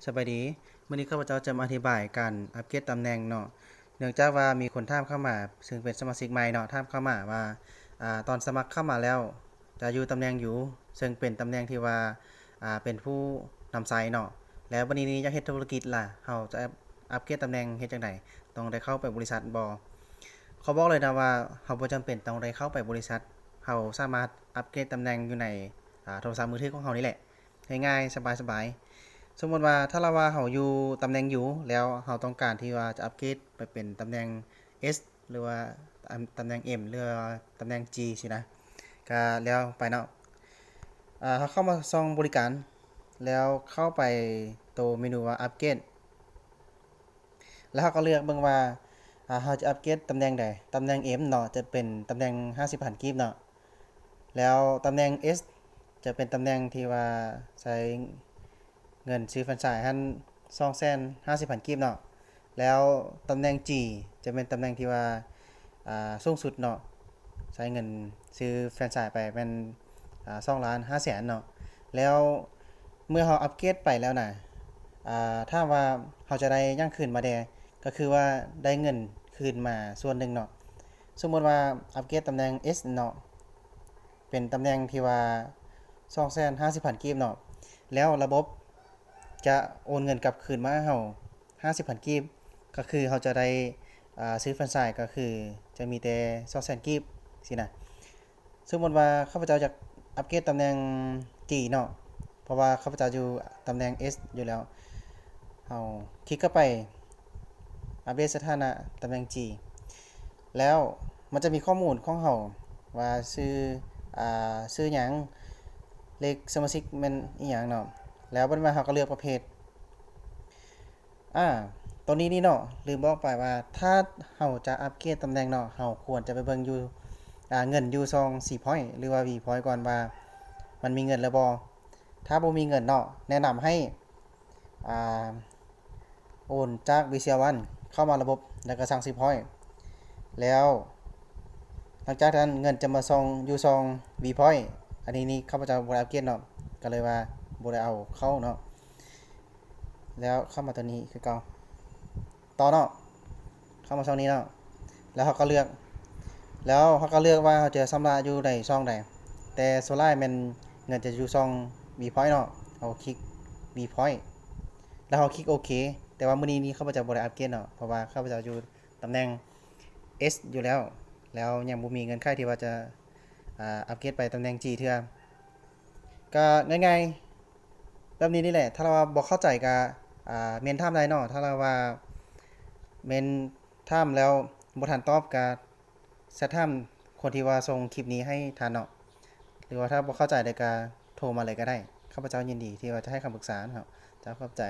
สบายดีมื้อนี้ข้าพเจ้าจะมาอธิบายการอัปเกรดตำแหน่งเนาะเนื่องจากว่ามีคนถามเข้ามาซึ่งเป็นสมาชิกใหม่เนาะถามเข้ามาว่าตอนสมัครเข้ามาแล้วจะอยู่ตำแหน่งอยู่ซึ่งเป็นตำแหน่งที่ว่าเป็นผู้นำไซต์เนาะแล้ววันนี้อยากเฮ็ดธุรกิจล่ะเฮาจะอัปเกรดตำแหน่งเฮ็ดจังไดต้องได้เข้าไปบริษัทบ่เขาบอกเลยนะว่าเฮาบ่จำเป็นต้องได้เข้าไปบริษัทเฮาสามารถอัปเกรดตำแหน่งอยู่ในโทรศัพท์มือถือของเฮานี่แหละง่ายๆสบายๆ สมมติว่าถ้าเราว่าเราอยู่ตำแหน่งอยู่แล้วเราต้องการที่ว่าจะอัปเกรดไปเป็นตำแหน่ง S หรือว่าตำแหน่ง M หรือว่าตำแหน่ง G สินะก็แล้วไปเนาะเขาเข้ามาซ่องบริการแล้วเข้าไปตัวเมนูว่าอัปเกรดแล้วเขาก็เลือกเบิ่งว่าเราจะอัปเกรดตำแหน่งใดตำแหน่ง M เนาะจะเป็นตำแหน่ง50,000กีบเนาะแล้วตำแหน่ง S จะเป็นตำแหน่งที่ว่าใช้เงินซื้อแฟรนไชส์หั่น250,000กีบเนาะแล้วตำแหน่ง G จะเป็นตำแหน่งที่ว่าสูงสุดเนาะใช้เงินซื้อแฟรนไชส์ไปเป็น2,500,000เนาะแล้วเมื่อเราอัปเกรดไปแล้วน่ะถ้าว่าเราจะได้ยังคืนมาแดก็คือว่าได้เงินคืนมาส่วนหนึ่งเนาะสมมุติว่าอัปเกรดตำแหน่ง S เนาะเป็นตำแหน่งที่ว่า250,000กีบเนาะแล้วระบบจะโอนเงินกลับคืนมาให้เรา50,000กีบก็คือเราจะได้ซื้อแฟรนไชส์ก็คือจะมีแต่200,000กีบสินะสมมุติว่าข้าพเจ้าอยากอัปเกรดตำแหน่ง G เนาะเพราะว่าข้าพเจ้าอยู่ตำแหน่ง S อยู่แล้วเราคลิกเข้าไปอัปเดตสถานะตำแหน่ง G แล้วมันจะมีข้อมูลของเราว่าชื่อหยังเลขสมาชิกแม่นอีหยังเนาะแล้วบัดมาเราก็เลือกประเภทตอนนี้นี่เนาะลืมบอกไปว่าถ้าเราจะอัปเกรดตำแหน่งเนาะเราควรจะไปเบิ่งอยู่เงินอยู่ซอง4 point หรือว่า V point ก่อนว่ามันมีเงินแล้วบ่ถ้าบ่มีเงินเนาะแนะนำให้อ่าโอนจาก VCL One เข้ามาระบบแล้วก็สั่ง10 point แล้วหลังจากนั้นเงินจะมาซองอยู่ซอง V point อันนี้นี่ข้าพเจ้าบ่ได้อัปเกรดเนาะก็เลยว่าบ่ได้เอาเข้าเนาะแล้วเข้ามาตัวนี้คือเก่าต่อเนาะเข้ามาช่องนี้เนาะแล้วเขาก็เลือกว่าเขาจะชำระอยู่ในช่องใดแต่ส่วนหลายแม่นเงินจะอยู่ช่อง V point เนาะเอาคลิก V point แล้วเขาคลิกโอเคแต่ว่ามื้อนี้ข้าพเจ้าบ่ได้อัปเกรดเนาะเพราะว่าข้าพเจ้าอยู่ตำแหน่ง S อยู่แล้วยังบ่มีเงินค่าที่ว่าจะอัปเกรดไปตำแหน่ง G เทื่อก็ง่ายๆแบบนี้นี่แหละถ้าเราว่าบ่เข้าใจก็เมนถามได้เนาะถ้าเราว่าเมนถามแล้วบ่ทันตอบก็แชทถามคนที่ว่าส่งคลิปนี้ให้ทันเนาะหรือว่าถ้าบ่เข้าใจได้ก็โทรมาเลยก็ได้ข้าพเจ้ายินดีที่ว่าจะให้คำปรึกษาเนาะจะขอบใจ